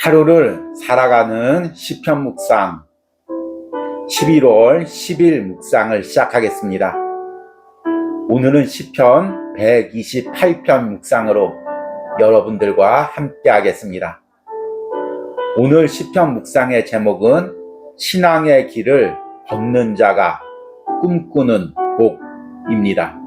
하루를 살아가는 시편 묵상 11월 10일 묵상을 시작하겠습니다. 오늘은 시편 128편 묵상으로 여러분들과 함께 하겠습니다. 오늘 시편 묵상의 제목은 신앙의 길을 걷는 자가 꿈꾸는 복입니다.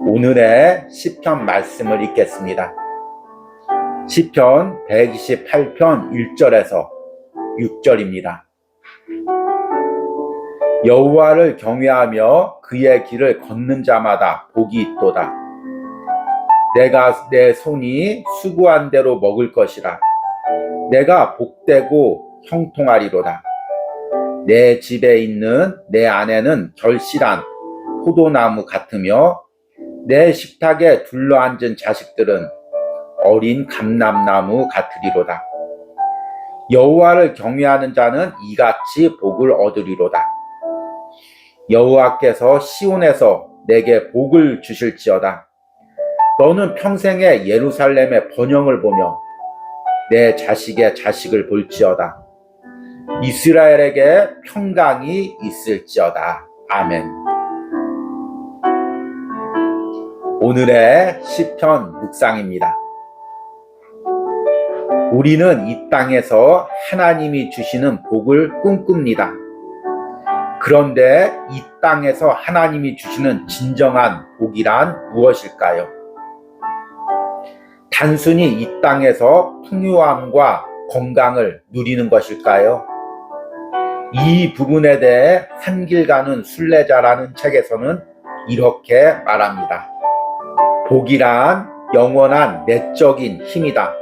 오늘의 시편 말씀을 읽겠습니다. 시편 128편 1절에서 6절입니다. 여호와를 경외하며 그의 길을 걷는 자마다 복이 있도다. 내가 내 손이 수고한 대로 먹을 것이라. 내가 복되고 형통하리로다. 내 집에 있는 내 아내는 결실한 포도나무 같으며 내 식탁에 둘러앉은 자식들은 어린 감람나무 같으리로다. 여호와를 경외하는 자는 이같이 복을 얻으리로다. 여호와께서 시온에서 내게 복을 주실지어다. 너는 평생에 예루살렘의 번영을 보며 내 자식의 자식을 볼지어다. 이스라엘에게 평강이 있을지어다. 아멘. 오늘의 시편 묵상입니다. 우리는 이 땅에서 하나님이 주시는 복을 꿈꿉니다. 그런데 이 땅에서 하나님이 주시는 진정한 복이란 무엇일까요? 단순히 이 땅에서 풍요함과 건강을 누리는 것일까요? 이 부분에 대해 한길 가는 순례자라는 책에서는 이렇게 말합니다. 복이란 영원한 내적인 힘이다.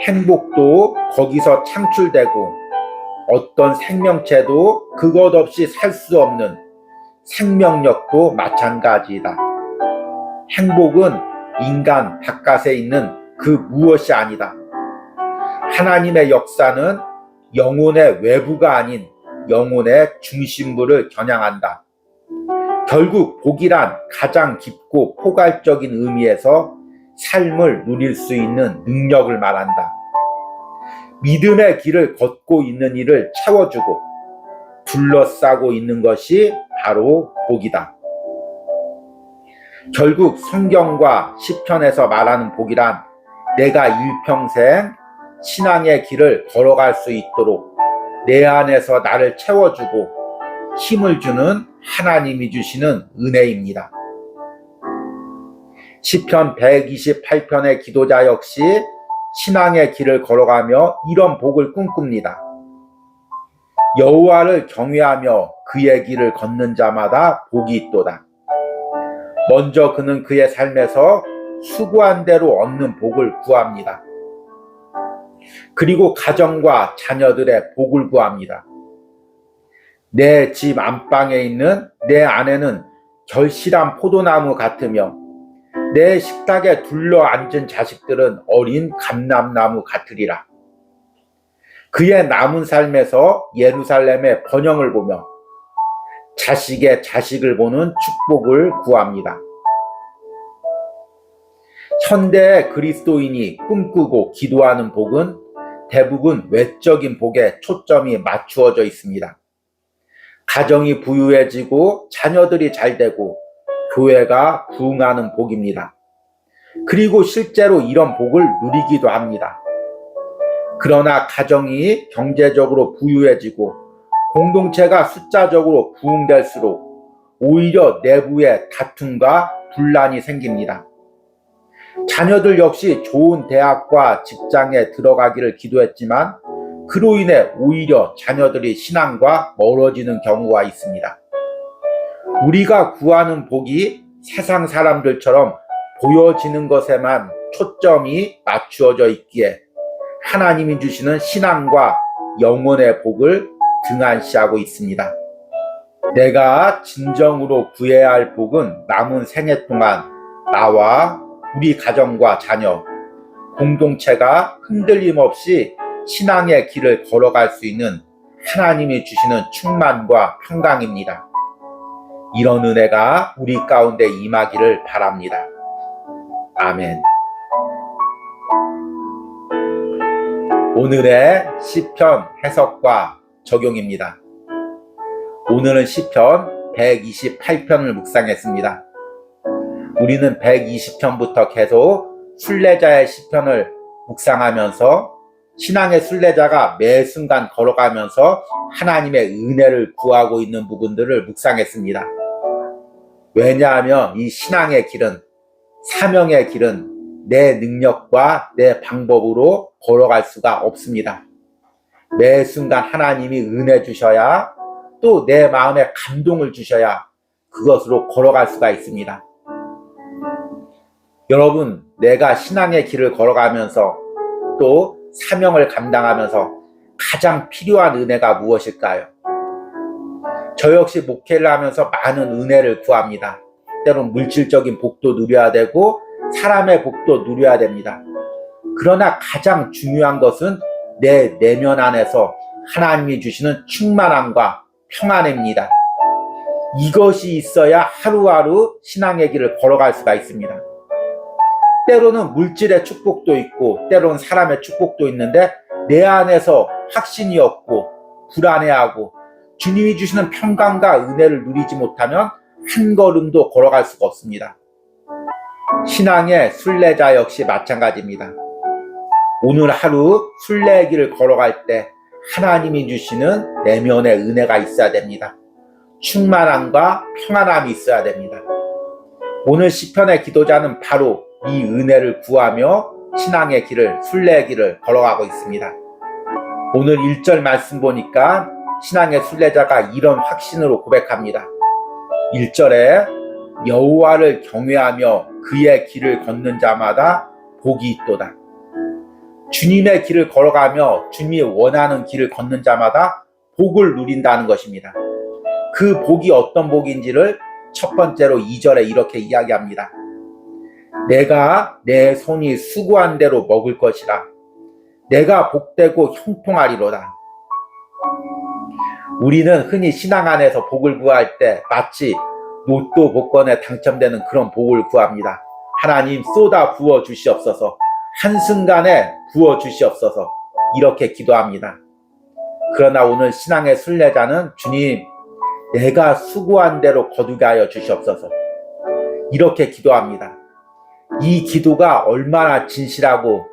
행복도 거기서 창출되고 어떤 생명체도 그것 없이 살 수 없는 생명력도 마찬가지이다. 행복은 인간 바깥에 있는 그 무엇이 아니다. 하나님의 역사는 영혼의 외부가 아닌 영혼의 중심부를 겨냥한다. 결국 복이란 가장 깊고 포괄적인 의미에서 삶을 누릴 수 있는 능력을 말한다. 믿음의 길을 걷고 있는 이를 채워주고 둘러싸고 있는 것이 바로 복이다. 결국 성경과 시편에서 말하는 복이란 내가 일평생 신앙의 길을 걸어갈 수 있도록 내 안에서 나를 채워주고 힘을 주는 하나님이 주시는 은혜입니다. 시편 128편의 기도자 역시 신앙의 길을 걸어가며 이런 복을 꿈꿉니다. 여호와를 경외하며 그의 길을 걷는 자마다 복이 있도다. 먼저 그는 그의 삶에서 수고한 대로 얻는 복을 구합니다. 그리고 가정과 자녀들의 복을 구합니다. 내 집 안방에 있는 내 아내는 결실한 포도나무 같으며 내 식탁에 둘러앉은 자식들은 어린 감람나무 같으리라. 그의 남은 삶에서 예루살렘의 번영을 보며 자식의 자식을 보는 축복을 구합니다. 현대의 그리스도인이 꿈꾸고 기도하는 복은 대부분 외적인 복에 초점이 맞추어져 있습니다. 가정이 부유해지고 자녀들이 잘되고 교회가 부흥하는 복입니다. 그리고 실제로 이런 복을 누리기도 합니다. 그러나 가정이 경제적으로 부유해지고 공동체가 숫자적으로 부흥될수록 오히려 내부에 다툼과 분란이 생깁니다. 자녀들 역시 좋은 대학과 직장에 들어가기를 기도했지만 그로 인해 오히려 자녀들이 신앙과 멀어지는 경우가 있습니다. 우리가 구하는 복이 세상 사람들처럼 보여지는 것에만 초점이 맞추어져 있기에 하나님이 주시는 신앙과 영혼의 복을 등한시하고 있습니다. 내가 진정으로 구해야 할 복은 남은 생애 동안 나와 우리 가정과 자녀, 공동체가 흔들림 없이 신앙의 길을 걸어갈 수 있는 하나님이 주시는 충만과 평강입니다. 이런 은혜가 우리 가운데 임하기를 바랍니다. 아멘. 오늘의 시편 해석과 적용입니다. 오늘은 시편 128편을 묵상했습니다. 우리는 120편부터 계속 순례자의 시편을 묵상하면서 신앙의 순례자가 매 순간 걸어가면서 하나님의 은혜를 구하고 있는 부분들을 묵상했습니다. 왜냐하면 이 신앙의 길은, 사명의 길은 내 능력과 내 방법으로 걸어갈 수가 없습니다. 매 순간 하나님이 은혜 주셔야, 또 내 마음에 감동을 주셔야 그것으로 걸어갈 수가 있습니다. 여러분, 내가 신앙의 길을 걸어가면서 또 사명을 감당하면서 가장 필요한 은혜가 무엇일까요? 저 역시 목회를 하면서 많은 은혜를 구합니다. 때론 물질적인 복도 누려야 되고 사람의 복도 누려야 됩니다. 그러나 가장 중요한 것은 내 내면 안에서 하나님이 주시는 충만함과 평안입니다. 이것이 있어야 하루하루 신앙의 길을 걸어갈 수가 있습니다. 때로는 물질의 축복도 있고 때로는 사람의 축복도 있는데 내 안에서 확신이 없고 불안해하고 주님이 주시는 평강과 은혜를 누리지 못하면 한 걸음도 걸어갈 수가 없습니다. 신앙의 순례자 역시 마찬가지입니다. 오늘 하루 순례의 길을 걸어갈 때 하나님이 주시는 내면의 은혜가 있어야 됩니다. 충만함과 평안함이 있어야 됩니다. 오늘 시편의 기도자는 바로 이 은혜를 구하며 신앙의 길을, 순례의 길을 걸어가고 있습니다. 오늘 1절 말씀 보니까 신앙의 순례자가 이런 확신으로 고백합니다. 1절에 여호와를 경외하며 그의 길을 걷는 자마다 복이 있도다. 주님의 길을 걸어가며 주님이 원하는 길을 걷는 자마다 복을 누린다는 것입니다. 그 복이 어떤 복인지를 첫 번째로 2절에 이렇게 이야기합니다. 내가 내 손이 수고한 대로 먹을 것이라. 내가 복되고 형통하리로다. 우리는 흔히 신앙 안에서 복을 구할 때 마치 로또 복권에 당첨되는 그런 복을 구합니다. 하나님 쏟아 부어 주시옵소서. 한순간에 부어 주시옵소서. 이렇게 기도합니다. 그러나 오늘 신앙의 순례자는 주님, 내가 수고한 대로 거두게 하여 주시옵소서. 이렇게 기도합니다. 이 기도가 얼마나 진실하고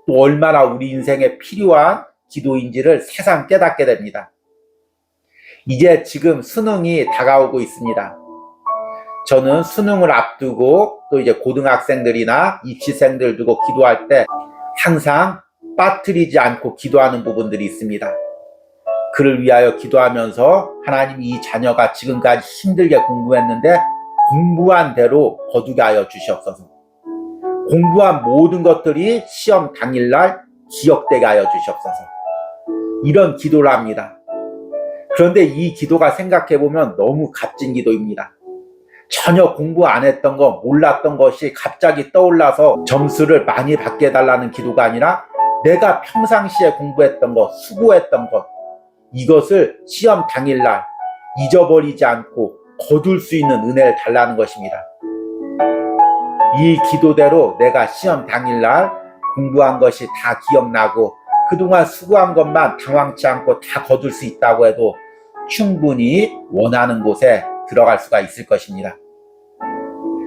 또 얼마나 우리 인생에 필요한 기도인지를 새삼 깨닫게 됩니다. 이제 지금 수능이 다가오고 있습니다. 저는 수능을 앞두고 또 이제 고등학생들이나 입시생들 두고 기도할 때 항상 빠뜨리지 않고 기도하는 부분들이 있습니다. 그를 위하여 기도하면서 하나님 이 자녀가 지금까지 힘들게 공부했는데 공부한 대로 거두게 하여 주시옵소서. 공부한 모든 것들이 시험 당일날 기억되게 하여 주시옵소서. 이런 기도를 합니다. 그런데 이 기도가 생각해보면 너무 값진 기도입니다. 전혀 공부 안 했던 거, 몰랐던 것이 갑자기 떠올라서 점수를 많이 받게 해달라는 기도가 아니라 내가 평상시에 공부했던 것, 수고했던 것, 이것을 시험 당일날 잊어버리지 않고 거둘 수 있는 은혜를 달라는 것입니다. 이 기도대로 내가 시험 당일날 공부한 것이 다 기억나고 그동안 수고한 것만 당황치 않고 다 거둘 수 있다고 해도 충분히 원하는 곳에 들어갈 수가 있을 것입니다.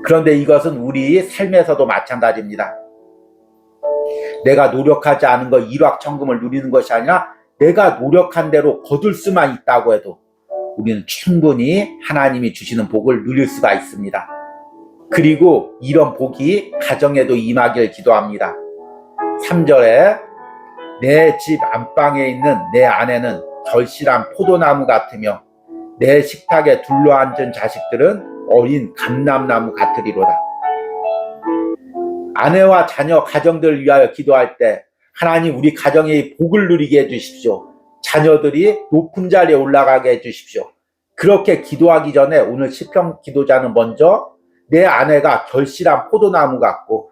그런데 이것은 우리 삶에서도 마찬가지입니다. 내가 노력하지 않은 것 일확천금을 누리는 것이 아니라 내가 노력한 대로 거둘 수만 있다고 해도 우리는 충분히 하나님이 주시는 복을 누릴 수가 있습니다. 그리고 이런 복이 가정에도 임하길 기도합니다. 3절에 내 집 안방에 있는 내 아내는 결실한 포도나무 같으며 내 식탁에 둘러앉은 자식들은 어린 감람나무 같으리로다. 아내와 자녀 가정들을 위하여 기도할 때 하나님 우리 가정에 복을 누리게 해주십시오. 자녀들이 높은 자리에 올라가게 해주십시오. 그렇게 기도하기 전에 오늘 시편 기도자는 먼저 내 아내가 결실한 포도나무 같고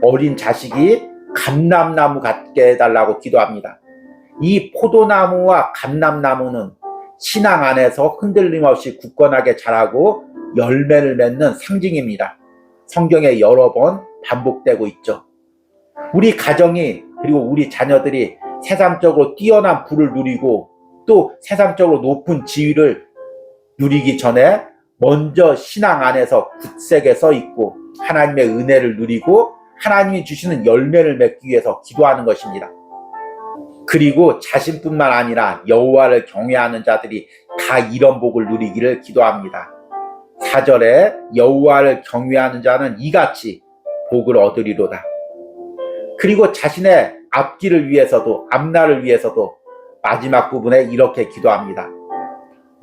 어린 자식이 감람나무 같게 해달라고 기도합니다. 이 포도나무와 감람나무는 신앙 안에서 흔들림 없이 굳건하게 자라고 열매를 맺는 상징입니다. 성경에 여러 번 반복되고 있죠. 우리 가정이 그리고 우리 자녀들이 세상적으로 뛰어난 부를 누리고 또 세상적으로 높은 지위를 누리기 전에 먼저 신앙 안에서 굳세게 서 있고 하나님의 은혜를 누리고 하나님이 주시는 열매를 맺기 위해서 기도하는 것입니다. 그리고 자신뿐만 아니라 여호와를 경외하는 자들이 다 이런 복을 누리기를 기도합니다. 4절에 여호와를 경외하는 자는 이같이 복을 얻으리로다. 그리고 자신의 앞길을 위해서도 앞날을 위해서도 마지막 부분에 이렇게 기도합니다.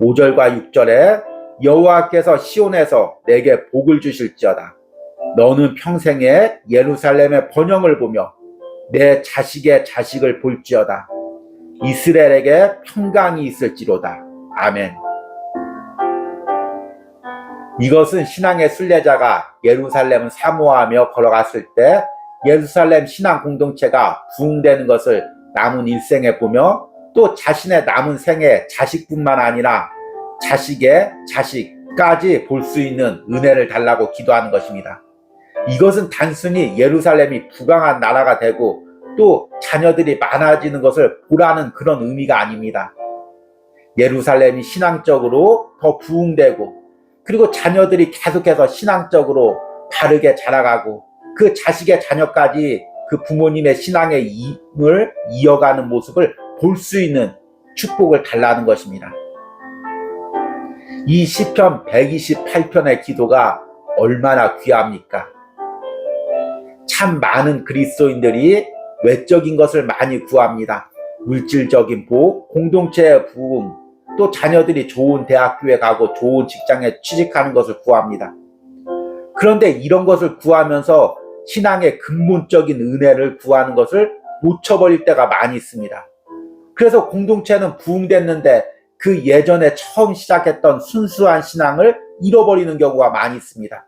5절과 6절에 여호와께서 시온에서 내게 복을 주실지어다. 너는 평생에 예루살렘의 번영을 보며 내 자식의 자식을 볼지어다. 이스라엘에게 평강이 있을지로다. 아멘. 이것은 신앙의 순례자가 예루살렘을 사모하며 걸어갔을 때 예루살렘 신앙 공동체가 부흥되는 것을 남은 일생에 보며 또 자신의 남은 생에 자식뿐만 아니라 자식의 자식까지 볼 수 있는 은혜를 달라고 기도하는 것입니다. 이것은 단순히 예루살렘이 부강한 나라가 되고 또 자녀들이 많아지는 것을 보라는 그런 의미가 아닙니다. 예루살렘이 신앙적으로 더 부흥되고 그리고 자녀들이 계속해서 신앙적으로 바르게 자라가고 그 자식의 자녀까지 그 부모님의 신앙의 힘을 이어가는 모습을 볼 수 있는 축복을 달라는 것입니다. 이 시편 128편의 기도가 얼마나 귀합니까? 참 많은 그리스도인들이 외적인 것을 많이 구합니다. 물질적인 복, 공동체의 부흥, 또 자녀들이 좋은 대학교에 가고 좋은 직장에 취직하는 것을 구합니다. 그런데 이런 것을 구하면서 신앙의 근본적인 은혜를 구하는 것을 놓쳐버릴 때가 많이 있습니다. 그래서 공동체는 부흥됐는데 그 예전에 처음 시작했던 순수한 신앙을 잃어버리는 경우가 많이 있습니다.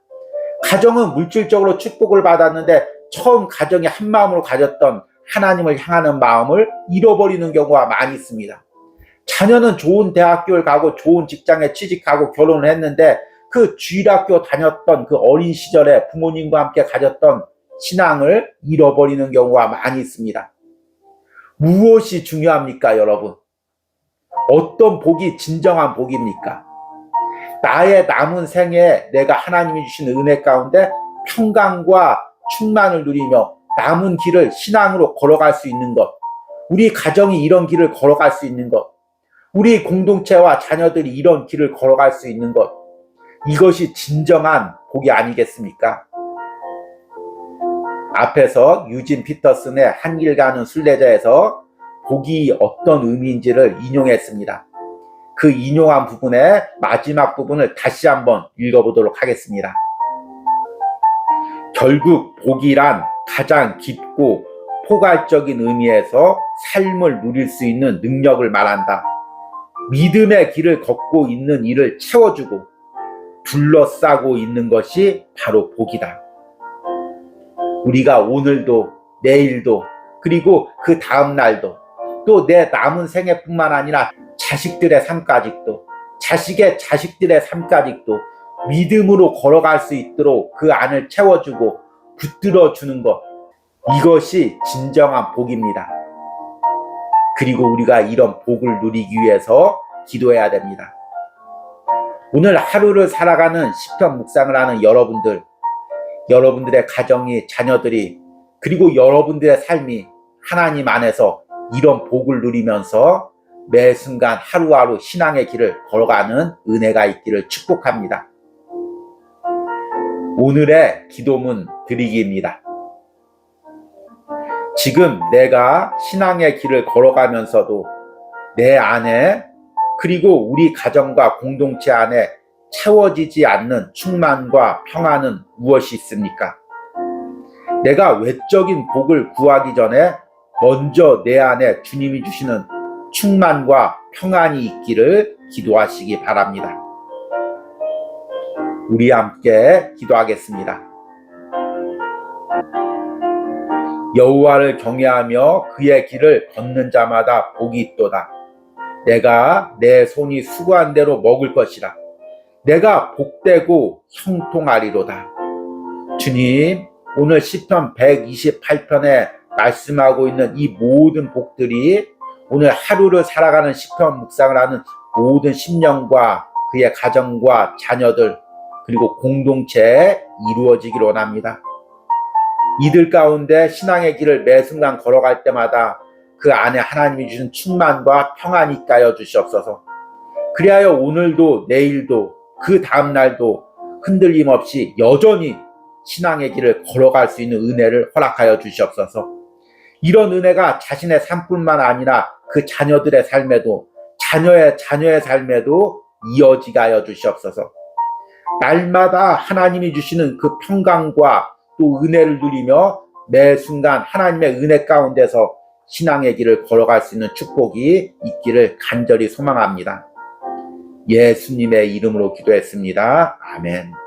가정은 물질적으로 축복을 받았는데 처음 가정이 한 마음으로 가졌던 하나님을 향하는 마음을 잃어버리는 경우가 많이 있습니다. 자녀는 좋은 대학교를 가고 좋은 직장에 취직하고 결혼을 했는데 그 주일학교 다녔던 그 어린 시절에 부모님과 함께 가졌던 신앙을 잃어버리는 경우가 많이 있습니다. 무엇이 중요합니까, 여러분? 어떤 복이 진정한 복입니까? 나의 남은 생에 내가 하나님이 주신 은혜 가운데 평강과 충만을 누리며 남은 길을 신앙으로 걸어갈 수 있는 것, 우리 가정이 이런 길을 걸어갈 수 있는 것, 우리 공동체와 자녀들이 이런 길을 걸어갈 수 있는 것, 이것이 진정한 복이 아니겠습니까? 앞에서 유진 피터슨의 한 길 가는 순례자에서 복이 어떤 의미인지를 인용했습니다. 그 인용한 부분의 마지막 부분을 다시 한번 읽어보도록 하겠습니다. 결국 복이란 가장 깊고 포괄적인 의미에서 삶을 누릴 수 있는 능력을 말한다. 믿음의 길을 걷고 있는 이를 채워주고 둘러싸고 있는 것이 바로 복이다. 우리가 오늘도 내일도 그리고 그 다음 날도 또 내 남은 생애뿐만 아니라 자식들의 삶까지도 자식의 자식들의 삶까지도 믿음으로 걸어갈 수 있도록 그 안을 채워주고 붙들어주는 것, 이것이 진정한 복입니다. 그리고 우리가 이런 복을 누리기 위해서 기도해야 됩니다. 오늘 하루를 살아가는 시편 묵상을 하는 여러분들, 여러분들의 가정이, 자녀들이, 그리고 여러분들의 삶이 하나님 안에서 이런 복을 누리면서 매 순간 하루하루 신앙의 길을 걸어가는 은혜가 있기를 축복합니다. 오늘의 기도문 드리기입니다. 지금 내가 신앙의 길을 걸어가면서도 내 안에 그리고 우리 가정과 공동체 안에 채워지지 않는 충만과 평안은 무엇이 있습니까? 내가 외적인 복을 구하기 전에 먼저 내 안에 주님이 주시는 충만과 평안이 있기를 기도하시기 바랍니다. 우리 함께 기도하겠습니다. 여호와를 경외하며 그의 길을 걷는 자마다 복이 있도다. 내가 내 손이 수고한 대로 먹을 것이라. 내가 복되고 형통하리로다. 주님, 오늘 시편 128편의 말씀하고 있는 이 모든 복들이 오늘 하루를 살아가는 시편 묵상을 하는 모든 심령과 그의 가정과 자녀들 그리고 공동체에 이루어지길 원합니다. 이들 가운데 신앙의 길을 매 순간 걸어갈 때마다 그 안에 하나님이 주신 충만과 평안이 있게 하여 주시옵소서. 그리하여 오늘도 내일도 그 다음날도 흔들림 없이 여전히 신앙의 길을 걸어갈 수 있는 은혜를 허락하여 주시옵소서. 이런 은혜가 자신의 삶뿐만 아니라 그 자녀들의 삶에도 자녀의 삶에도 이어지게 하여 주시옵소서. 날마다 하나님이 주시는 그 평강과 또 은혜를 누리며 매 순간 하나님의 은혜 가운데서 신앙의 길을 걸어갈 수 있는 축복이 있기를 간절히 소망합니다. 예수님의 이름으로 기도했습니다. 아멘.